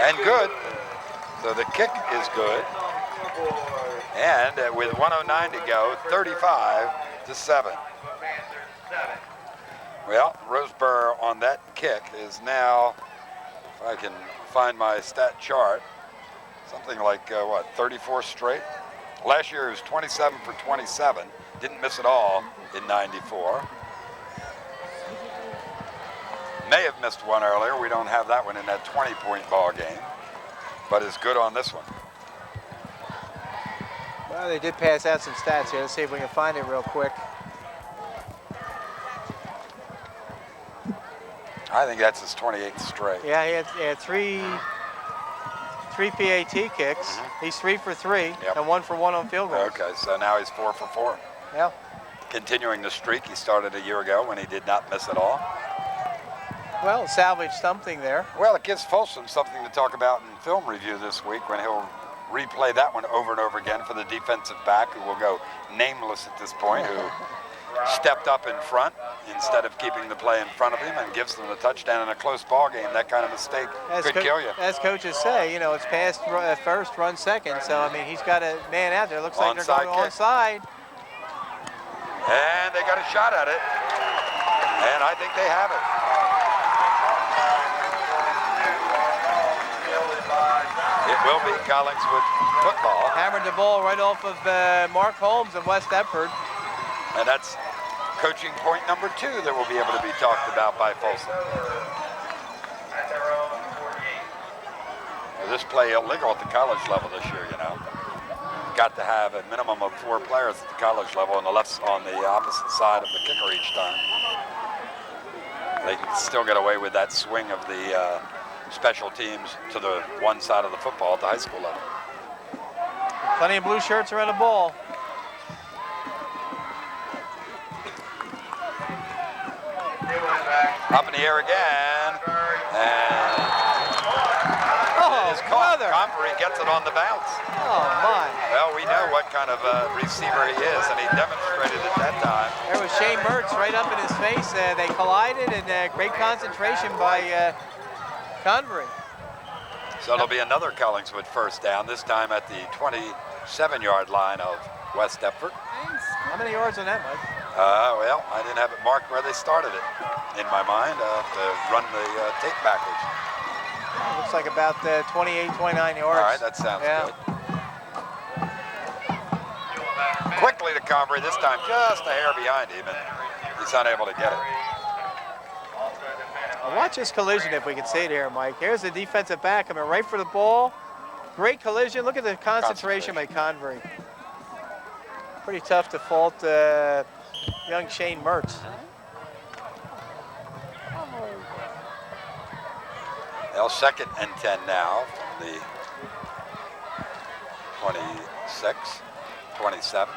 And good. So the kick is good. And with 1:09 to go, 35-7. Well, Roseboro on that kick is now, if I can find my stat chart, something like, 34 straight? Last year it was 27 for 27. Didn't miss it all in 94. May have missed one earlier. We don't have that one in that 20-point ball game, but is good on this one. Well, they did pass out some stats here. Let's see if we can find it real quick. I think that's his 28th straight. Yeah, he had three PAT kicks. He's 3 for 3 and 1 for 1 on field goals. Okay, so now he's 4 for 4. Yeah. Continuing the streak he started a year ago when he did not miss at all. Well, salvaged something there. Well, it gives Folsom something to talk about in film review this week when he'll replay that one over and over again for the defensive back, who will go nameless at this point, who stepped up in front instead of keeping the play in front of him and gives them the touchdown in a close ball game. That kind of mistake could kill you. As coaches say, you know, it's pass first, run second. So, I mean, he's got a man out there. Looks like they're going onside. And they got a shot at it. And I think they have it. It will be Collingswood football. Hammered the ball right off of Mark Holmes of West Deptford. And that's coaching point number 2 that will be able to be talked about by Folsom. Well, this play illegal at the college level this year, you know. Got to have a minimum of 4 players at the college level on the opposite side of the kicker each time. They can still get away with that swing of the special teams to the one side of the football at the high school level. Plenty of blue shirts around the ball. Up in the air again, and it's caught. Comfrey gets it on the bounce. Oh my! Well, we know what kind of receiver he is, and he demonstrated at that time. There was Shane Mertz right up in his face. They collided, and great concentration by Convery. So it'll be another Collingswood first down, this time at the 27-yard line of West Deptford. How many yards on that, Mike? Well, I didn't have it marked where they started it in my mind to run the tape backwards. Looks like about 28, 29 yards. All right, that sounds good. Quickly to Convery, this time just a hair behind him, and he's unable to get it. Now watch this collision if we can see it here, Mike. Here's the defensive back coming right for the ball. Great collision. Look at the concentration by Convery. Pretty tough to fault young Shane Mertz. Well, 2nd and 10 now from the 26, 27.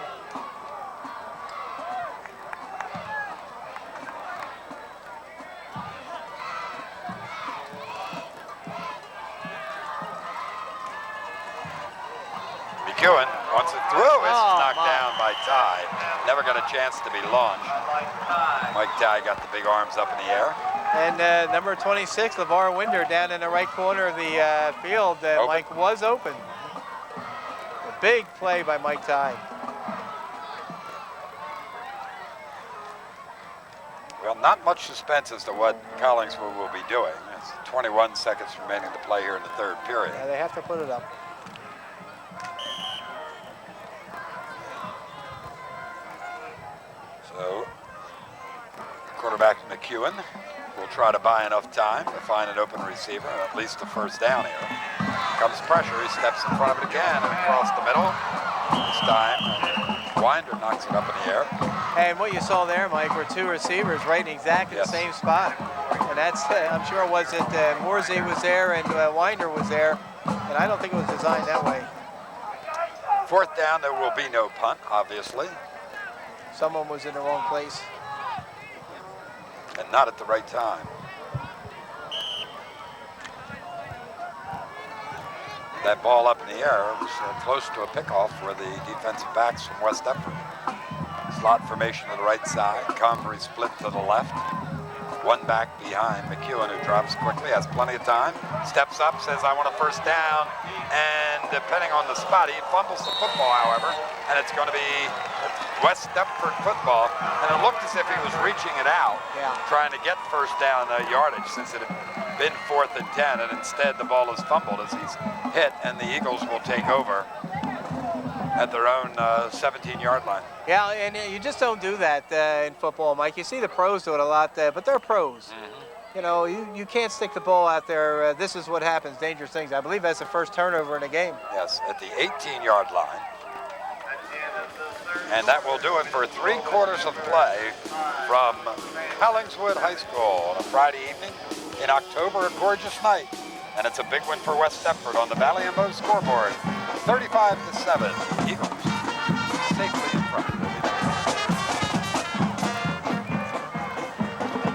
McEwen wants it through. It's knocked down by Ty. Never got a chance to be launched. Mike Ty got the big arms up in the air. And number 26, LeVar Winder, down in the right corner of the field. Mike was open. A big play by Mike Ty. Well, not much suspense as to what Collingswood will be doing. It's 21 seconds remaining to play here in the 3rd period. Yeah, they have to put it up. So, quarterback McEwen will try to buy enough time to find an open receiver, at least a first down here. Comes pressure, he steps in front of it again and across the middle. This time, Winder knocks it up in the air. And what you saw there, Mike, were 2 receivers right in exactly the same spot. And that's, I'm sure, was it Morsey was there and Winder was there. And I don't think it was designed that way. 4th down, there will be no punt, obviously. Someone was in the wrong place. And not at the right time. That ball up in the air was close to a pickoff for the defensive backs from West Deptford. Slot formation to the right side. Convery split to the left. One back behind McEwen, who drops quickly, has plenty of time, steps up, says, I want a first down, and depending on the spot, he fumbles the football, however, and it's going to be West Deptford football, and it looked as if he was reaching it out, trying to get first down yardage, since it had been 4th and 10, and instead the ball is fumbled as he's hit, and the Eagles will take over at their own 17-yard line. Yeah, and you just don't do that in football, Mike. You see the pros do it a lot, but they're pros. You know, you can't stick the ball out there. This is what happens, dangerous things. I believe that's the first turnover in the game. Yes, at the 18-yard line. And that will do it for 3 quarters of play from Collingswood High School on a Friday evening in October, a gorgeous night. And it's a big win for West Deptford on the Valley and Bow scoreboard. 35-7, Eagles safely in front.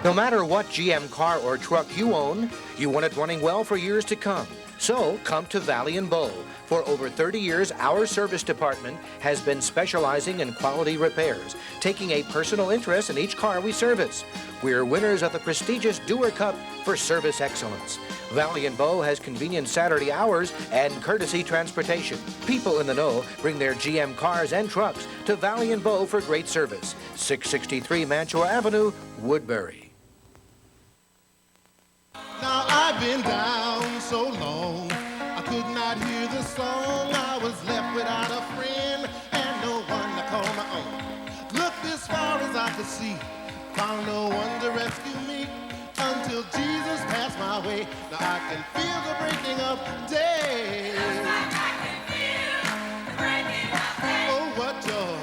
No matter what GM car or truck you own, you want it running well for years to come. So come to Valley and Bow. For over 30 years, our service department has been specializing in quality repairs, taking a personal interest in each car we service. We're winners of the prestigious Dewar Cup for service excellence. Valley and Bow has convenient Saturday hours and courtesy transportation. People in the know bring their GM cars and trucks to Valley and Bow for great service. 663 Mantua Avenue, Woodbury. Now I've been down so long, I could not hear the song. I was left without a friend and no one to call my own. Looked as far as I could see, found no one to rescue me, until Jesus passed my way. Now I can feel the breaking of day. Oh, what joy.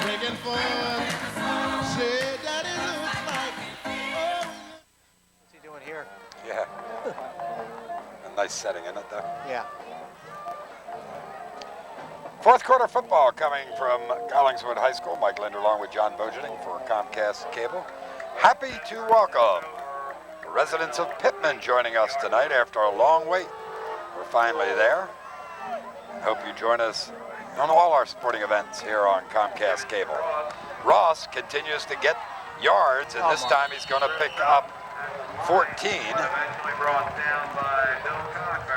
Breaking forth. Say that it looks like. Oh. What's he doing here? Yeah. A nice setting, isn't it, though? Yeah. 4th quarter football coming from Collingswood High School. Mike Linder along with John Bojaning for Comcast Cable. Happy to welcome the residents of Pittman joining us tonight after a long wait. We're finally there. Hope you join us on all our sporting events here on Comcast Cable. Ross continues to get yards, and this time he's going to pick up 14,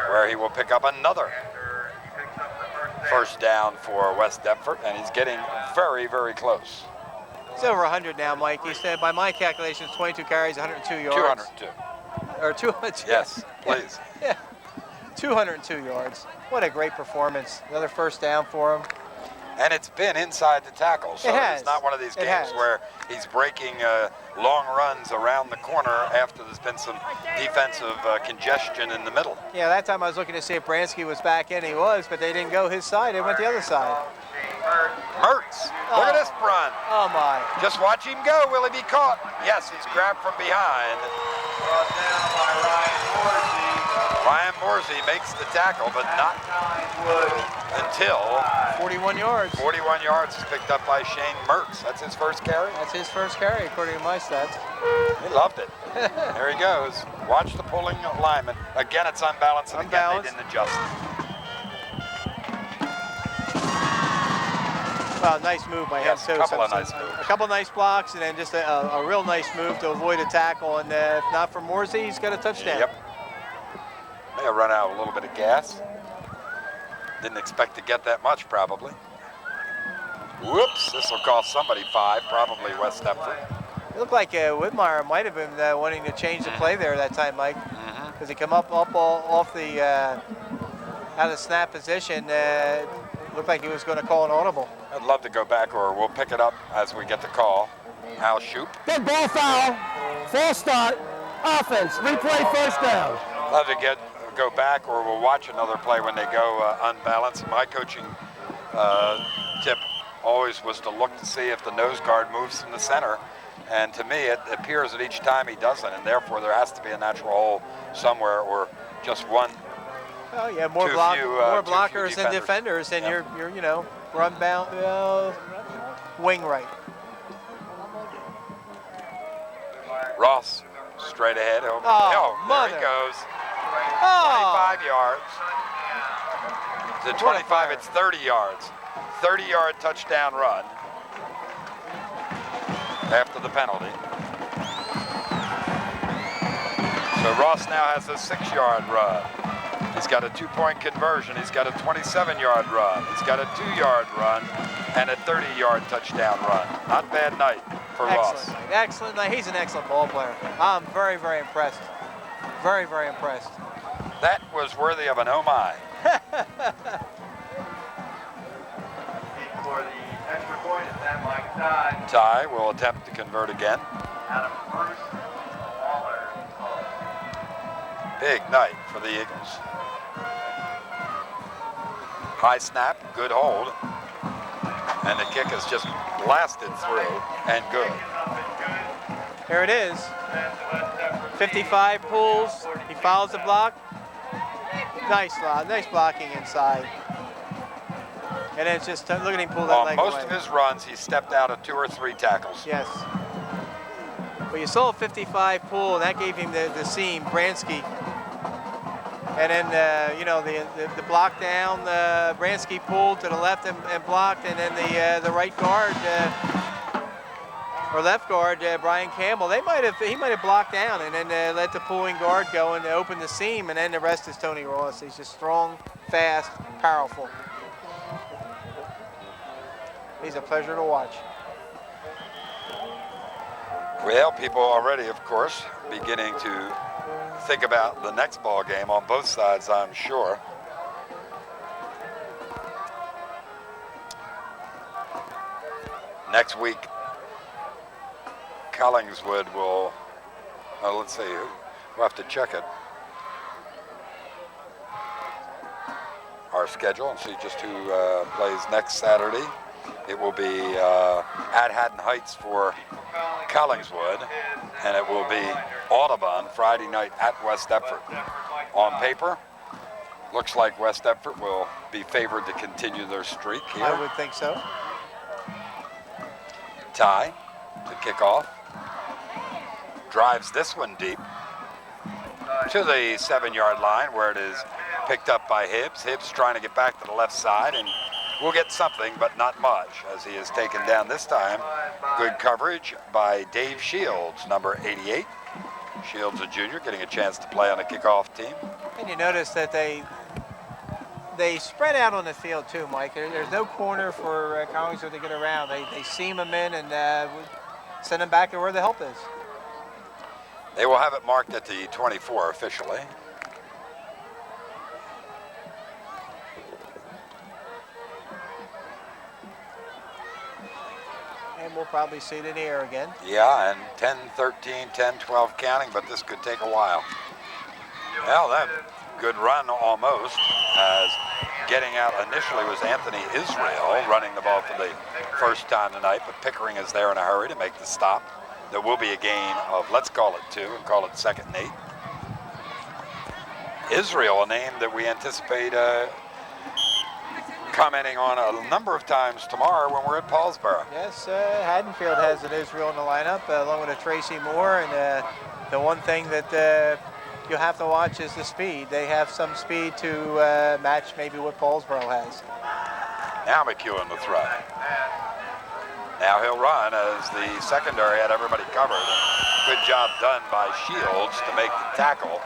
where he will pick up another first down for West Deptford, and he's getting very, very close. He's over 100 now, Mike. He said, by my calculations, 22 carries, 102 yards. 202. Or 202. Yes, please. Yeah, 202 yards. What a great performance. Another first down for him. And it's been inside the tackle, so it's not one of these games where he's breaking long runs around the corner after there's been some defensive congestion in the middle. Yeah, that time I was looking to see if Bransky was back in. He was, but they didn't go his side. They went the other side. Mertz, look at this run. Oh, my. Just watch him go. Will he be caught? Yes, he's grabbed from behind. Brought down by Ryan Morsey. Ryan Morsey makes the tackle, but not until 41 yards. 41 yards is picked up by Shane Mertz. That's his first carry? That's his first carry, according to my stats. He loved it. There he goes. Watch the pulling lineman. Again, it's unbalanced, and again, they didn't adjust. Well, nice move by him, too. A couple of nice moves. A couple nice blocks, and then just a real nice move to avoid a tackle. And if not for Morsey, he's got a touchdown. Yep. May have run out a little bit of gas. Didn't expect to get that much, probably. Whoops, this will cost somebody 5, probably West Deptford. It looked like Whitmire might have been wanting to change the play there that time, Mike. Because he come up off the out of snap position. Looked like he was going to call an audible. I'd love to go back, or we'll pick it up as we get the call. Al Shoup. Good ball foul, false start, offense, replay first down. Love to go back, or we'll watch another play when they go unbalanced. My coaching tip always was to look to see if the nose guard moves from the center. And to me, it appears that each time he doesn't, and therefore there has to be a natural hole somewhere, or just one. Oh yeah, more blockers than defenders, and you're run bound wing right. Ross straight ahead. There he goes. 25 yards. To 25, it's 30 yards. 30-yard touchdown run after the penalty. So Ross now has a 6-yard run. He's got a 2-point conversion. He's got a 27-yard run. He's got a 2-yard run and a 30-yard touchdown run. Not bad night for Ross. Excellent, excellent night. He's an excellent ball player. I'm very, very impressed. Very, very impressed. That was worthy of an oh my. For the extra point is that Mike Ty. Ty will attempt to convert again. Adam Bruce Waller. Big night for the Eagles. High snap, good hold. And the kick has just blasted through and good. Here it is. 55 pulls. He follows the block. Nice blocking inside. And then it's just, look at him pull that On leg most away. of his runs, he stepped out of 2 or 3 tackles. Yes. Well, you saw a 55 pull, and that gave him the seam, Bransky. And then, you know, the block down, Bransky pulled to the left and blocked, and then the right guard, or left guard, Brian Campbell, he might have blocked down and then let the pulling guard go and open the seam, and then the rest is Tony Ross. He's just strong, fast, powerful. He's a pleasure to watch. Well, people already, of course, beginning to think about the next ball game on both sides, I'm sure. Next week, Collingswood will, let's see, we'll have to check it. Our schedule and see just who plays next Saturday. It will be at Haddon Heights for Collingswood, and it will be Audubon Friday night at West Deptford. On paper, looks like West Deptford will be favored to continue their streak here. I would think so. Ty to kick off. Drives this one deep to the 7-yard line where it is picked up by Hibbs. Hibbs trying to get back to the left side and will get something, but not much, as he is taken down this time. Good coverage by Dave Shields, number 88. Shields, a junior, getting a chance to play on a kickoff team. And you notice that they spread out on the field too, Mike. There's no corner for Collingswood to get around. They seam them in and send them back to where the help is. They will have it marked at the 24 officially. And we'll probably see it in the air again. Yeah, and 10, 13, 10, 12 counting, but this could take a while. Well, that good run almost, as getting out initially was Anthony Israel running the ball for the first time tonight, but Pickering is there in a hurry to make the stop. There will be a gain of, let's call it 2 and call it 2nd and 8. Israel, a name that we anticipate commenting on a number of times tomorrow when we're at Paulsboro. Yes, Haddonfield has an Israel in the lineup, along with a Tracy Moore, and the one thing that you'll have to watch is the speed. They have some speed to match maybe what Paulsboro has. Now McEwen the throw. Now he'll run as the secondary had everybody covered. Good job done by Shields to make the tackle.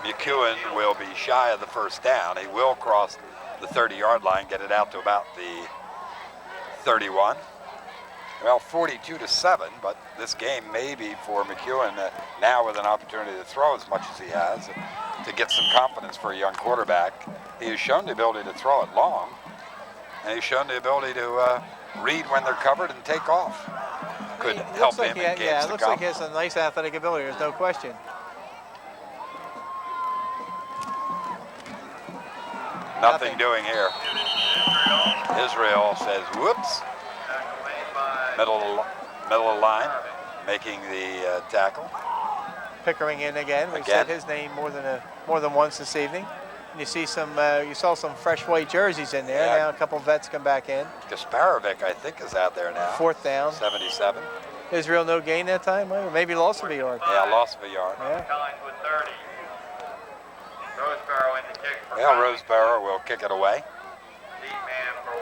McEwen will be shy of the first down. He will cross the 30-yard line, get it out to about the 31. Well, 42-7, but this game may be for McEwen now with an opportunity to throw as much as he has to get some confidence for a young quarterback. He has shown the ability to throw it long, and he's shown the ability to read when they're covered and take off. Could help him in games to come. Yeah, it looks like he has some nice athletic ability, there's no question. Nothing doing here. Israel says, whoops. Middle of the line, making the tackle. Pickering in again. We've said his name more than once this evening. And you see some, you saw some fresh white jerseys in there. Yeah. Now a couple vets come back in. Kasparovic, I think, is out there now. 4th down. 77. Israel no gain that time, or maybe loss of a yard. Yeah, loss of a yard. Yeah. Collingswood 30. Roseboro in the kick for Well, Roseboro will kick it away. Deep man for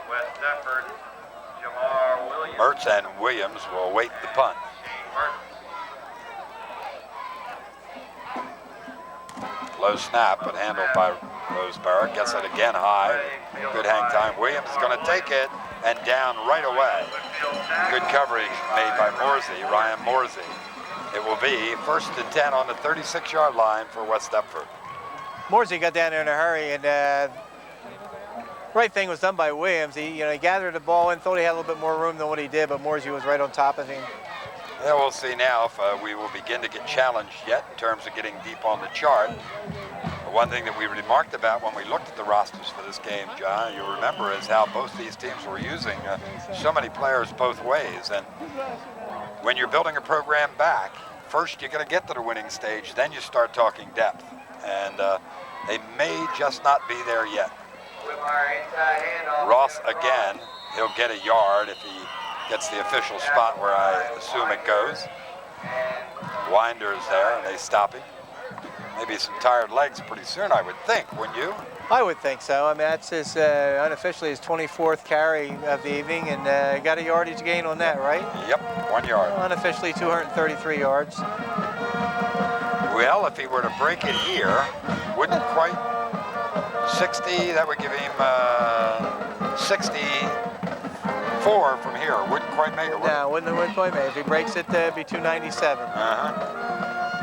West Deptford, Jamar Williams. Mertz and Williams will wait the punt. Shane Mertz. Low snap, but handled by Rosebarrett. Gets it again high. Good hang time. Williams is going to take it and down right away. Good coverage made by Morsey, Ryan Morsey. It will be 1st and 10 on the 36-yard line for West Deptford. Morsey got down there in a hurry, and right thing was done by Williams. He gathered the ball in, thought he had a little bit more room than what he did, but Morsey was right on top of him. Yeah, we'll see now if we will begin to get challenged yet in terms of getting deep on the chart. One thing that we remarked about when we looked at the rosters for this game, John, you remember, is how both these teams were using so many players both ways. And when you're building a program back, first you're going to get to the winning stage, then you start talking depth. And they may just not be there yet. Ross again, he'll get a yard if he gets the official spot where I assume it goes. Winder's there, and they stop him. Maybe some tired legs pretty soon, I would think, wouldn't you? I would think so. I mean, that's his unofficially his 24th carry of the evening, and got a yardage gain on that, right? Yep, 1 yard. Unofficially 233 yards. Well, if he were to break it here, wouldn't quite 60, that would give him 64 from here. Wouldn't quite make it. No, wouldn't quite make it. If he breaks it, it'd be 297.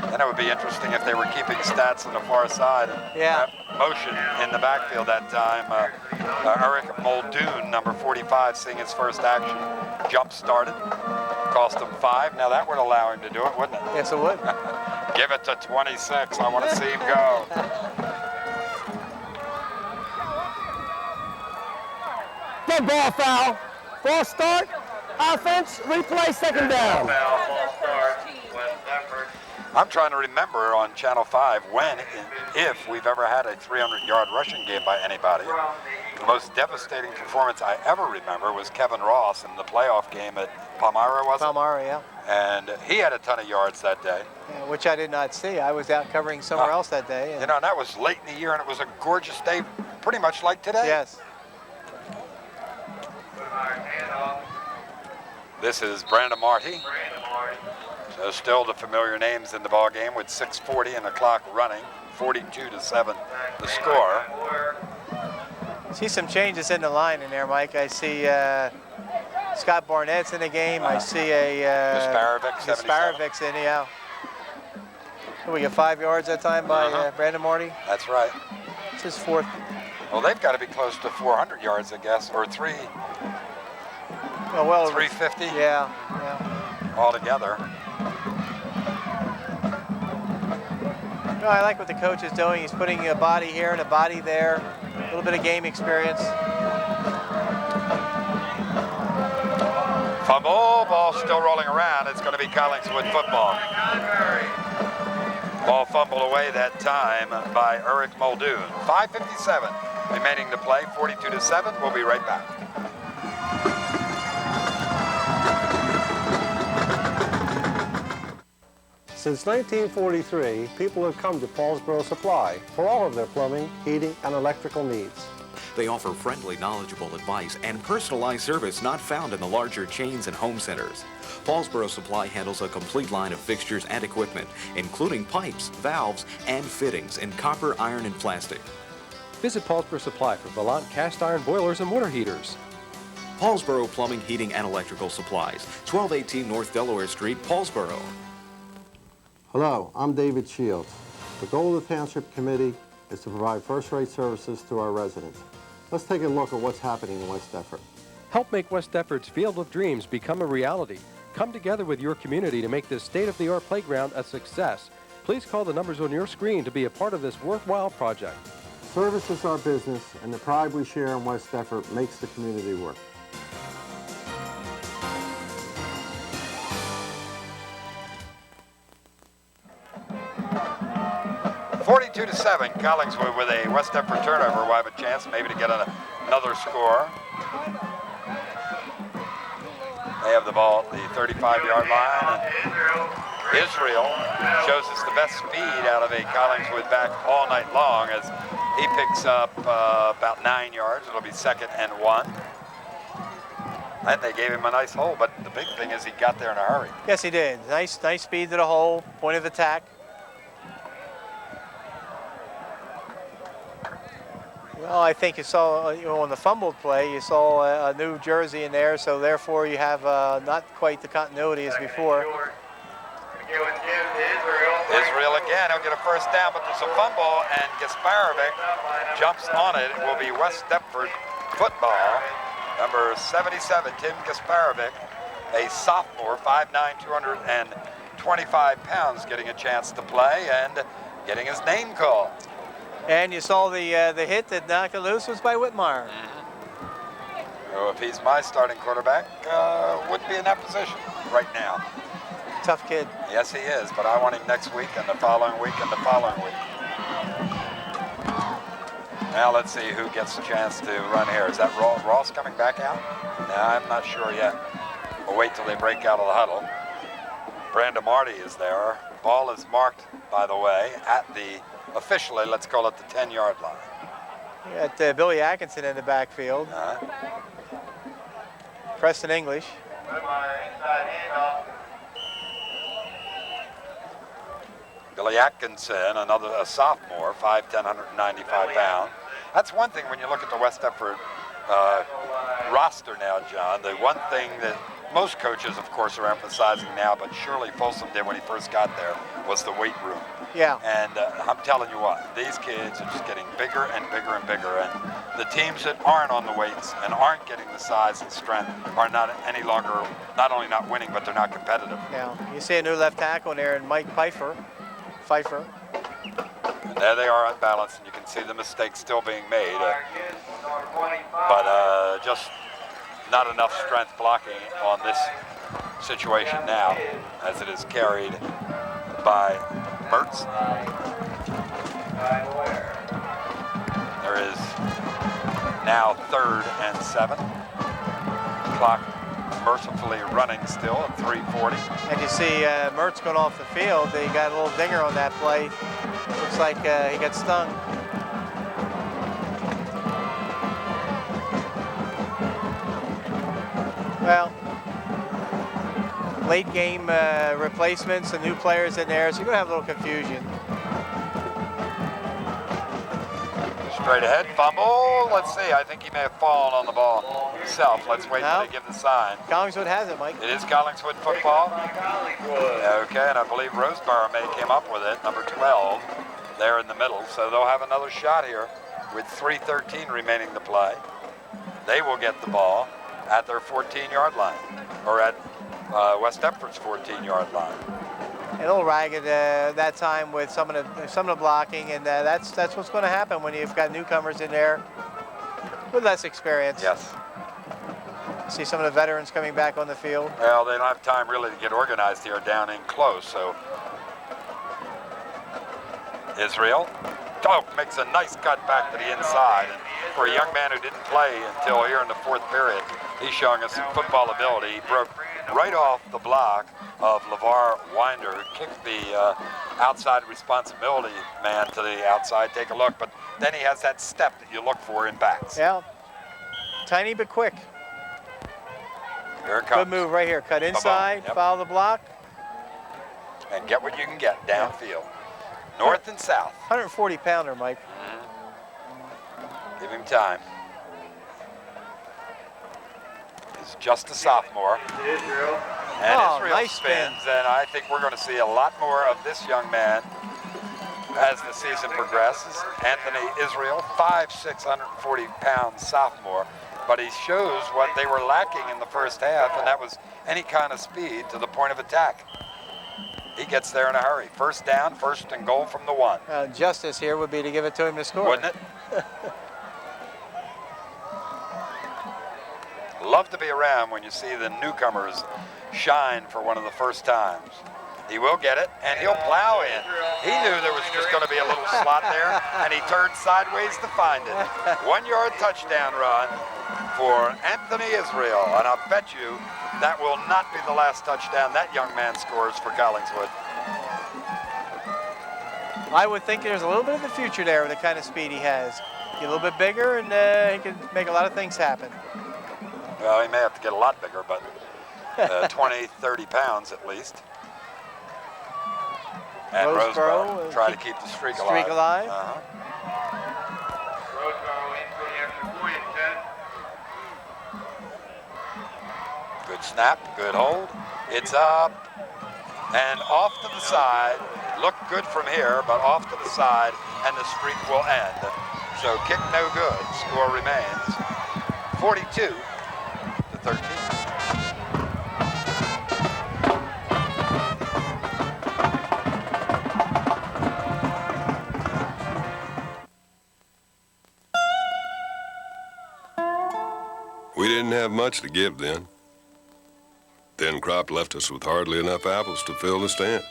Then it would be interesting if they were keeping stats on the far side. Yeah. Motion in the backfield that time. Eric Muldoon, number 45, seeing his first action. Jump started. Cost him 5. Now that would allow him to do it, wouldn't it? Yes, it would. Give it to 26. I want to see him go. Good ball foul. Ball start. Offense. Replay. Second down. I'm trying to remember on Channel 5 when, if we've ever had a 300-yard rushing game by anybody. The most devastating performance I ever remember was Kevin Ross in the playoff game at Palmyra, was it? Palmyra, yeah. And he had a ton of yards that day. Yeah, which I did not see. I was out covering somewhere else that day. And that was late in the year, and it was a gorgeous day, pretty much like today. Yes. This is Brandon Marty. So still the familiar names in the ball game with 6:40 and the clock running, 42-7 the score. See some changes in the line in there, Mike. I see Scott Barnett's in the game. I see Disparovic's in, yeah. We get 5 yards that time by Brandon Marty. That's right. It's his 4th. Well, they've got to be close to 400 yards, I guess, or 350. Yeah. Altogether. No, I like what the coach is doing. He's putting a body here and a body there. A little bit of game experience. Fumble, ball still rolling around. It's going to be Collingswood football. Ball fumbled away that time by Eric Muldoon. 5:57 remaining to play, 42-7. We'll be right back. Since 1943, people have come to Paulsboro Supply for all of their plumbing, heating, and electrical needs. They offer friendly, knowledgeable advice and personalized service not found in the larger chains and home centers. Paulsboro Supply handles a complete line of fixtures and equipment, including pipes, valves, and fittings in copper, iron, and plastic. Visit Paulsboro Supply for Valant cast iron boilers and water heaters. Paulsboro Plumbing, Heating, and Electrical Supplies, 1218 North Delaware Street, Paulsboro. Hello, I'm David Shields. The goal of the Township Committee is to provide first-rate services to our residents. Let's take a look at what's happening in West Deptford. Help make West Deptford's Field of Dreams become a reality. Come together with your community to make this state-of-the-art playground a success. Please call the numbers on your screen to be a part of this worthwhile project. Service is our business, and the pride we share in West Deptford makes the community work. To 7, Collingswood with a West Deptford turnover will have a chance maybe to get another score. They have the ball at the 35-yard line. Israel shows us the best speed out of a Collingswood back all night long as he picks up about 9 yards. It'll be 2nd and 1. And they gave him a nice hole, but the big thing is he got there in a hurry. Yes, he did. Nice speed to the hole, point of attack. Well, I think you saw, on the fumbled play, you saw a new jersey in there, so therefore you have not quite the continuity as before. Israel again, he'll get a first down, but there's a fumble, and Gasparovic jumps on it. It will be West Deptford football. Number 77, Tim Gasparovic, a sophomore, 5'9", 225 pounds, getting a chance to play and getting his name called. And you saw the hit that knocked it loose was by Whitmire. So if he's my starting quarterback, wouldn't be in that position right now. Tough kid. Yes, he is, but I want him next week and the following week and the following week. Now let's see who gets a chance to run here. Is that Ross coming back out? No, I'm not sure yet. We'll wait till they break out of the huddle. Brandon Marty is there. Ball is marked, by the way, at the, officially, let's call it the 10-yard line. You got Billy Atkinson in the backfield. Preston English. Billy Atkinson, a sophomore, 5'10", 195 pounds. That's one thing when you look at the West Deptford roster now, John. The one thing that most coaches, of course, are emphasizing now, but surely Folsom did when he first got there, was the weight room. Yeah. And I'm telling you what, these kids are just getting bigger and bigger and bigger. And the teams that aren't on the weights and aren't getting the size and strength are not any longer, not only not winning, but they're not competitive. Yeah. You see a new left tackle in there, and Mike Pfeiffer. And there they are unbalanced, and you can see the mistakes still being made. But just not enough strength blocking on this situation now, as it is carried by Mertz. There is now 3rd and 7. Clock mercifully running still at 3:40. And you see Mertz going off the field. He got a little dinger on that play. Looks like he got stung. Well, late game replacements and new players in there, so you're going to have a little confusion. Straight ahead, fumble. Let's see, I think he may have fallen on the ball himself. Let's wait till they give the sign. Collingswood has it, Mike. It is Collingswood football. Okay, and I believe Roseborough may came up with it, number 12, there in the middle. So they'll have another shot here with 3:13 remaining to play. They will get the ball at their 14-yard line, or at West Deptford's 14-yard line. A little ragged that time with some of the blocking, and that's what's going to happen when you've got newcomers in there with less experience. Yes. See some of the veterans coming back on the field. Well, they don't have time really to get organized here down in close, so Israel makes a nice cut back to the inside. And for a young man who didn't play until here in the 4th period, he's showing us some football ability. He broke right off the block of LeVar Winder, who kicked the outside responsibility man to the outside. Take a look, but then he has that step that you look for in backs. Yeah, tiny but quick. Here it comes. Good move right here. Cut inside, follow the block. And get what you can get downfield. North and south. 140-pounder, Mike. Give him time. He's just a sophomore. And Israel nice spins, and I think we're going to see a lot more of this young man as the season progresses. Anthony Israel, 5'6", 140-pound sophomore. But he shows what they were lacking in the first half, and that was any kind of speed to the point of attack. He gets there in a hurry. First down, 1st and goal from the 1. Justice here would be to give it to him to score. Wouldn't it? Love to be around when you see the newcomers shine for one of the first times. He will get it, and he'll plow in. He knew there was just going to be a little slot there, and he turned sideways to find it. 1-yard touchdown run for Anthony Israel, and I'll bet you that will not be the last touchdown that young man scores for Collingswood. I would think there's a little bit of the future there with the kind of speed he has. Get a little bit bigger, and he can make a lot of things happen. Well, he may have to get a lot bigger, but 20, 30 pounds at least. And Roseborough try to keep the streak alive. Roseboro in for the extra point, Ted. Good snap, good hold. It's up and off to the side. Looked good from here, but off to the side, and the streak will end. So kick no good. Score remains 42-13. We didn't have much to give then. Thin crop left us with hardly enough apples to fill the stand.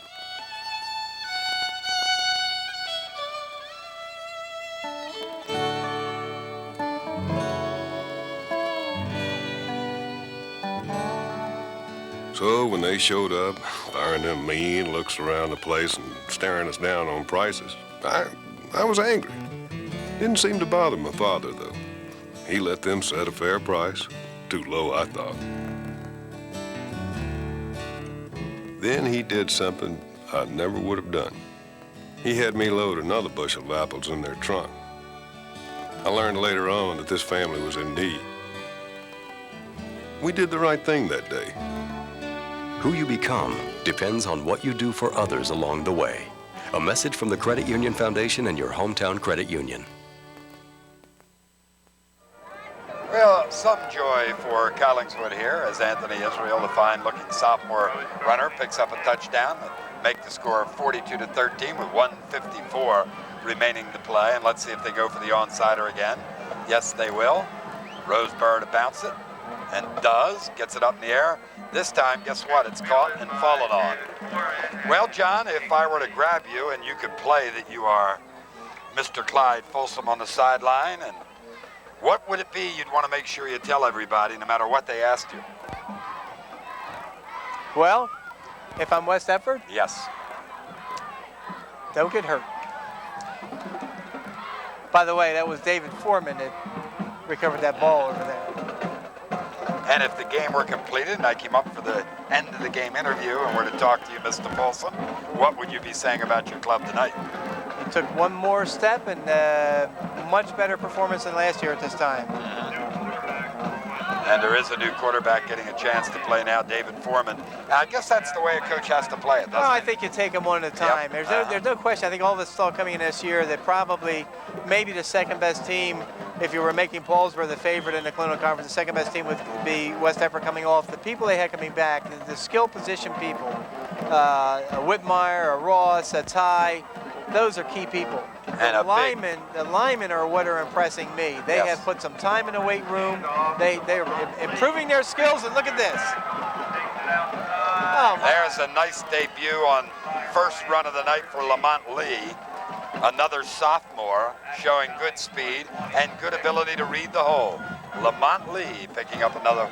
So when they showed up, firing them mean looks around the place and staring us down on prices, I was angry. Didn't seem to bother my father, though. He let them set a fair price. Too low, I thought. Then he did something I never would have done. He had me load another bushel of apples in their trunk. I learned later on that this family was in need. We did the right thing that day. Who you become depends on what you do for others along the way. A message from the Credit Union Foundation and your hometown credit union. Well, some joy for Collingswood here as Anthony Israel, the fine-looking sophomore runner, picks up a touchdown to make the score 42-13 with 1:54 remaining to play. And let's see if they go for the onside again. Yes, they will. Roseboro to bounce it, and does. Gets it up in the air. This time, guess what? It's caught and fallen on. Well, John, if I were to grab you and you could play that you are Mr. Clyde Folsom on the sideline, and what would it be you'd want to make sure you tell everybody no matter what they asked you? Well, if I'm West Efford, Yes. don't get hurt. By the way, that was David Foreman that recovered that ball over there. And if the game were completed and I came up for the end of the game interview and were to talk to you, Mr. Folsom, what would you be saying about your club tonight? He took one more step and much better performance than last year at this time. And there is a new quarterback getting a chance to play now, David Foreman. I guess that's the way a coach has to play it, doesn't Well, I it? think you take them one at a time. Yep. There's no question. I think all of us saw coming in this year that probably maybe the second best team, if you were making Paulsboro the favorite in the Colonial Conference, the second best team would be West Efford coming off. The people they had coming back, the skill position people, a Whitmire, a Ross, a Ty, those are key people. And the linemen are what are impressing me. They have put some time in the weight room. They're improving their skills, and look at this. Oh, there's a nice debut on first run of the night for Lamont Lee. Another sophomore showing good speed and good ability to read the hole. Lamont Lee picking up another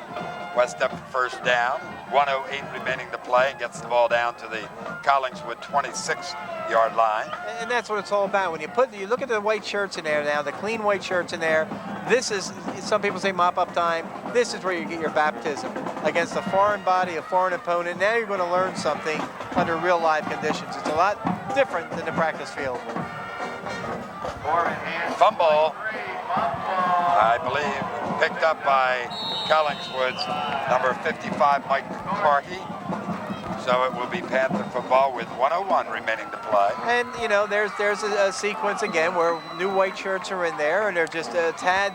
West Efford first down. 1:08 remaining to play, and gets the ball down to the Collingswood 26-yard line. And that's what it's all about. When you look at the white shirts in there now, the clean white shirts in there, this is, some people say mop-up time, this is where you get your baptism against a foreign body, a foreign opponent. Now you're going to learn something under real live conditions. It's a lot different than the practice field. Fumble, I believe, picked up by Collingswood's number 55, Mike McCarthy. So it will be Panther football with 1:01 remaining to play. And, you know, there's a sequence again where new white shirts are in there, and they're just a tad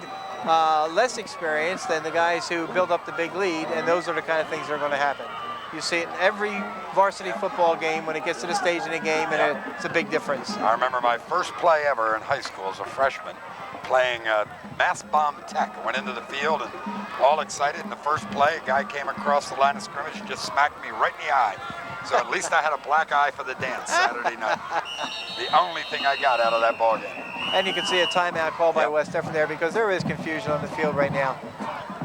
less experienced than the guys who build up the big lead, and those are the kind of things that are going to happen. You see it in every varsity football game when it gets to the stage in a game, and it's a big difference. I remember my first play ever in high school as a freshman, playing Mass Bomb Tech. I went into the field and all excited. In the first play, a guy came across the line of scrimmage and just smacked me right in the eye. So at least I had a black eye for the dance Saturday night. The only thing I got out of that ball game. And you can see a timeout called by West Efford there because there is confusion on the field right now.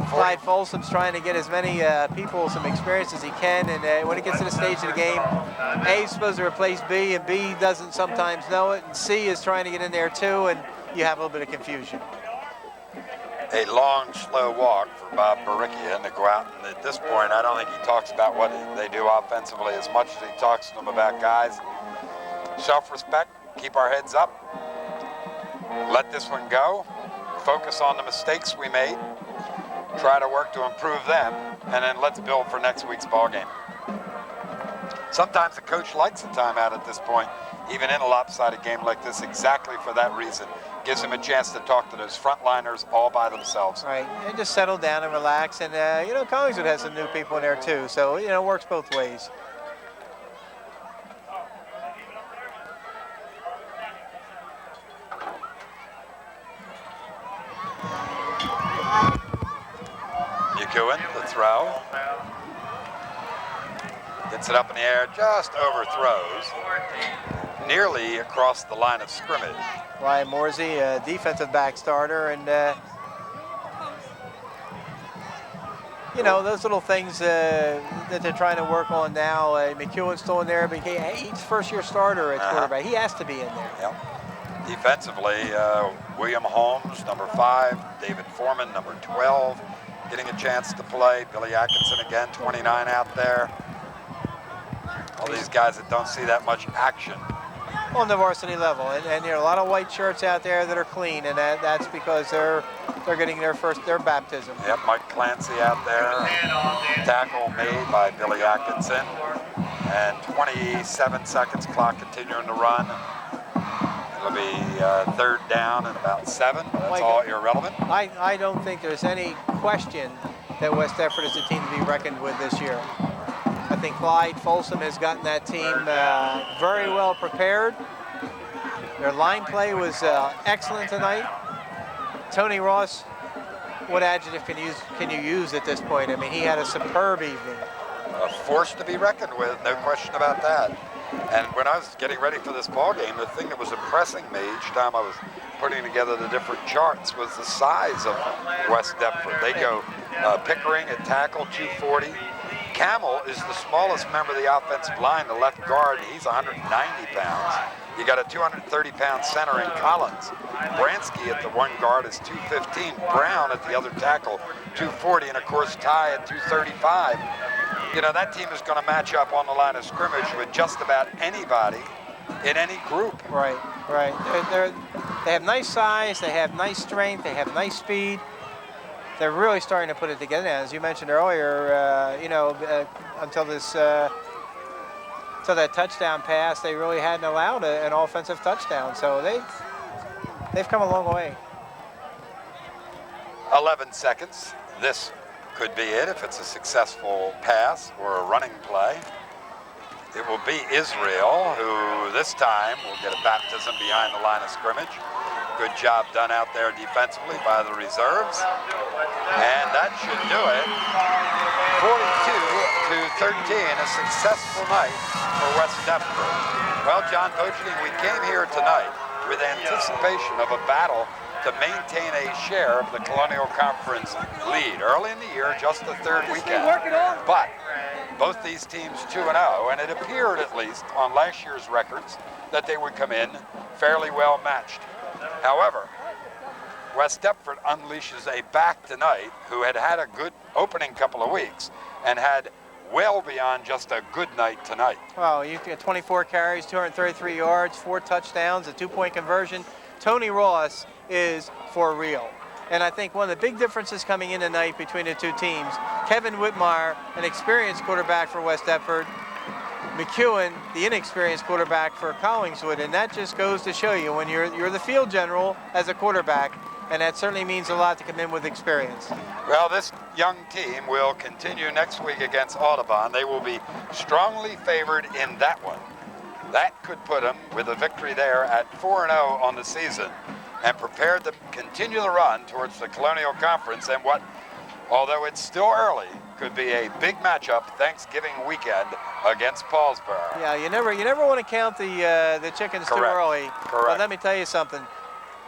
Clyde Folsom's trying to get as many people some experience as he can, and when it gets to the stage of the game, A is supposed to replace B, and B doesn't sometimes know it, and C is trying to get in there too, and you have a little bit of confusion. A long, slow walk for Bob Baricchia to go out, and at this point, I don't think he talks about what they do offensively as much as he talks to them about guys. Self-respect, keep our heads up, let this one go. focus on the mistakes we made, try to work to improve them, and then let's build for next week's ball game. Sometimes the coach likes a timeout at this point, even in a lopsided game like this, exactly for that reason. Gives him a chance to talk to those frontliners all by themselves. Right, and just settle down and relax. And, you know, Collingswood has some new people in there too, so, you know, it works both ways. McEwen, the throw. Gets it up in the air, just overthrows. Nearly across the line of scrimmage. Ryan Morsey, a defensive back starter, and you know, those little things that they're trying to work on now. McEwen's still in there, but he's first-year starter at quarterback. He has to be in there. Yep. Defensively, William Holmes, number 5, David Foreman, number 12, getting a chance to play. Billy Atkinson again, 29 out there. All these guys that don't see that much action on the varsity level, and you know, a lot of white shirts out there that are clean, and that's because they're getting their baptism. Yep, Mike Clancy out there, tackle made by Billy Atkinson, and 27 seconds, clock continuing to run. It'll be third down and about 7. That's Mike, all irrelevant. I don't think there's any question that West Deptford is a team to be reckoned with this year. I think Clyde Folsom has gotten that team very well prepared. Their line play was excellent tonight. Tony Ross, what adjective can you use at this point? I mean, he had a superb evening. A force to be reckoned with, no question about that. And when I was getting ready for this ball game, the thing that was impressing me each time I was putting together the different charts was the size of West Deptford. They go Pickering at tackle, 240. Camel is the smallest member of the offensive line, the left guard. He's 190 pounds. You got a 230-pound center in Collins. Bransky at the one guard is 215. Brown at the other tackle, 240. And, of course, Ty at 235. You know, that team is going to match up on the line of scrimmage with just about anybody in any group. Right, right. They have nice size. They have nice strength. They have nice speed. They're really starting to put it together now. As you mentioned earlier, you know, until that touchdown pass, they really hadn't allowed an offensive touchdown. So they've come a long way. 11 seconds. This could be it if it's a successful pass or a running play. It will be Israel, who this time will get a baptism behind the line of scrimmage. Good job done out there defensively by the reserves. And that should do it. 42-13, a successful night for West Deptford. Well, John Bojaning, we came here tonight with anticipation of a battle to maintain a share of the Colonial Conference lead. Early in the year, just the third weekend. But both these teams 2-0, and it appeared, at least on last year's records, that they would come in fairly well matched. However, West Deptford unleashes a back tonight who had had a good opening couple of weeks and had well beyond just a good night tonight. Well, you get 24 carries, 233 yards, 4 touchdowns, a 2-point conversion. Tony Ross is for real. And I think one of the big differences coming in tonight between the two teams, Kevin Whitmire, an experienced quarterback for West Deptford, McEwen, the inexperienced quarterback for Collingswood, and that just goes to show you when you're the field general as a quarterback, and that certainly means a lot to come in with experience. Well, this young team will continue next week against Audubon. They will be strongly favored in that one. That could put them, with a victory there, at 4-0 on the season, and prepared to continue the run towards the Colonial Conference and what, although it's still early, could be a big matchup Thanksgiving weekend against Paulsboro. Yeah, you never want to count the chickens too early. Correct. But let me tell you something.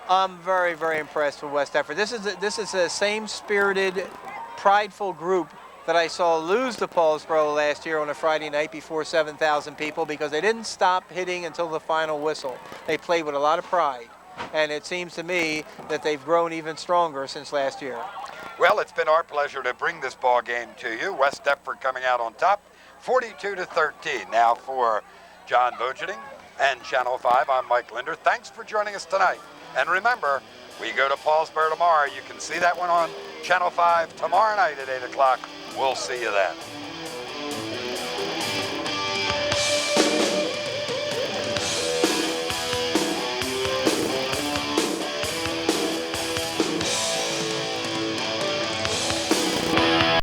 I'm very, very impressed with West Deptford. This is the same spirited, prideful group that I saw lose to Paulsboro last year on a Friday night before 7,000 people because they didn't stop hitting until the final whistle. They played with a lot of pride. And it seems to me that they've grown even stronger since last year. Well, it's been our pleasure to bring this ball game to you. West Deptford coming out on top, 42-13. Now for John Bojaning and Channel 5, I'm Mike Linder. Thanks for joining us tonight. And remember, We go to Paulsboro tomorrow. You can see that one on Channel 5 tomorrow night at 8 o'clock. We'll see you then.